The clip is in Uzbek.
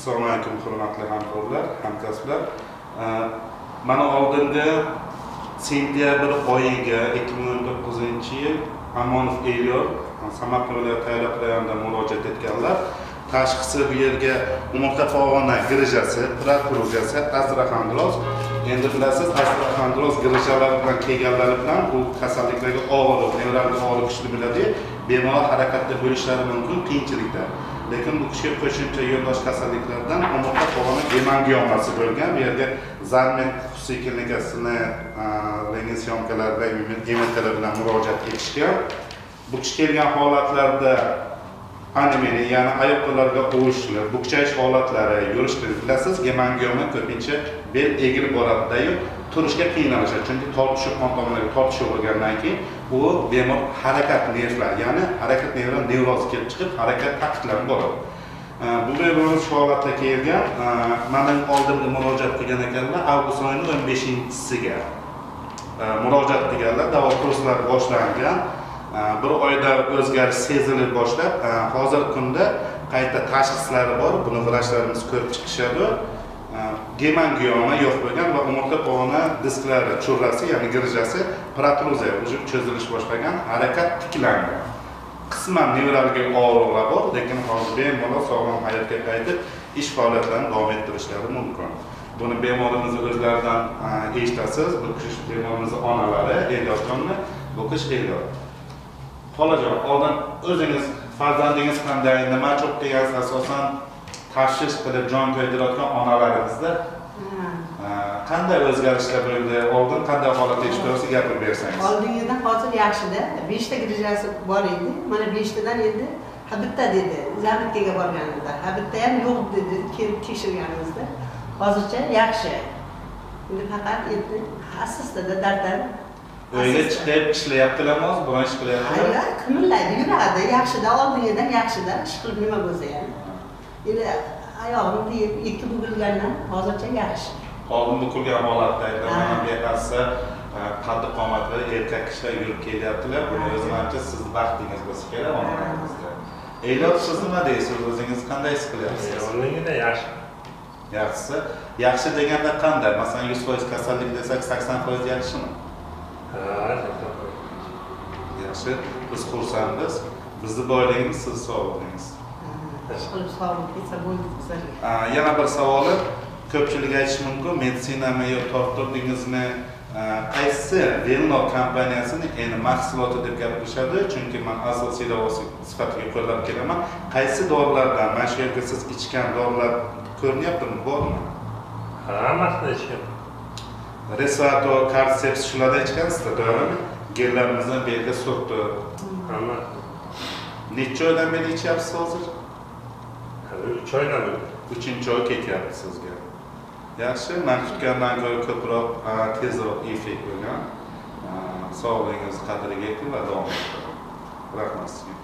Assalomu alaykum hurmatli hamkorlar, hamkasblar. Mana oldingi sentyabr oyiga 2019-yil Amonov Elyor Samarqand viloyati Tayloq rayonida murojaat etganlar. Tashxisi bu yerga umurtqa pog'ona grijasi, protruziyasi, astraxandroz. Endi bilasiz, astraxandroz grijalari bilan kelganlari bilan bu kasalliklarga og'ir, nevralgiya og'ir kuchli biladi. Bemalol harakatda bo'lishlari mumkin qiyinchilikda. Lekin bu kishiga qo'shimcha yo'ldosh kasalliklardan umurtqa pog'ona gemangiomasi bo'lgan. Bu yerga zarmet xususiy klinikasini rengen syomkalar va geometriyalar bilan murojaat etishgan. Bu kishi kelgan holatlarda anemiya, ya'ni oyoqlarga o'yishlar, bukchayish holatlari, yurishlar bilasiz, gemangioma ko'pincha bel egilib boradi-yu, turishga qiynalishadi. Chunki tortishib, qon tomirlariga tortishib bo'lgandan keyin u bemor harakat nervlari, ya'ni harakat nervlari nevrozi kelib chiqib, harakat taqiqlanib boradi. Bu bemorimiz shu holatda kelgan, mana oldingi murojaat qilgan ekanlar, avgust oyining 15-siga murojaat qilganlar, davo kurslari boshlangan. Bir oyda o'zgarish sezilib boshlab, hozirgi kunda qayta tashxislari bor, buni vrachlarimiz ko'rib chiqishadi. Gemangioma yo'q bo'lgan va umurtqa pog'ona disklari churrasi, ya'ni grijasi, protruziya o'zib cho'zilish boshlagan, harakat tiklangan. Qisman nevralgiya og'riqlar bor, lekin hozir bemalol sog'lom hayotga qaytib, ish faoliyatlarini davom ettirishlari mumkin. Buni bemorimizni o'zlaridan eshitasiz, bu kishi bemorimizning onalari, Elyorjonni, bu kishi Elyor. Xolajon, oldin o'zingiz farzandingiz qanday, nima cho'q degansiz, asosan tashxis qilib jon ko'ydirayotgan onalarimizda qanday o'zgarishlar bo'ldi, oldin qanday holatda eshitgansiz gapirib bersangiz. Oldingidan hozir yaxshida, 5 ta grijasi bor edi. Mana 5 tadan endi ha bitta dedi, zamitga borganimda. Ha bitta ham yo'q dedi, kelib tekshirganimizda. Hozircha yaxshi. Endi faqat endi xassasida dardlar. O'yga chiqib ishlayaptilarmi, biron ish qilyaptilar? Hayır, qimirlaydi, yuradi, yaxshida, oldingidan yaxshida, ish qilib nima bo'lsa ham. Endi oyog'im deyib, ikki bugilgandan hozircha yaxshi. Oldin bukilgan holatda mana bu yerda qaddi qomatli erkak kishilar yurib kelyaptilar. Buni o'zimcha siz vaqtingiz bo'lsa kerak onalaringizga. Elyor, siz nima deysiz? O'zingiz qanday his qilyapsiz? Oldingidan yaxshi. Yaxshisi. Yaxshi deganda qanday? Masalan, 100% kasallik desak, 80% yaxshimi? Yaxshi. Biz xursandmiz. Bizni boyligimiz, siz sog'lig'ingiz. Yana bir savoli, ko'pchilik aytish mumkin, meditsinami yo tortdingizmi? Qaysi Velno kompaniyasini endi mahsuloti deb gapirishadi, chunki men asosiy davosi sifatida qo'llab kelaman. Qaysi dorilardan, mana shu yerga siz ichgan dorilar ko'rinyaptimi, bormi? Hammasini ichgan. Resato, Carceps shularni ichgansizda, to'g'rimi? Gellarimizni belga surtdi. Hammasi. Necha oydan beri ichyapsiz hozir? 3 oydan beri. 3-oy ketyapti sizga. Yaxshi, men kutgandan ko'ra ko'proq, tezroq effekt bo'lgan. Sog'lig'ingiz qadriga yetib va davom ettiring. Rahmat sizga.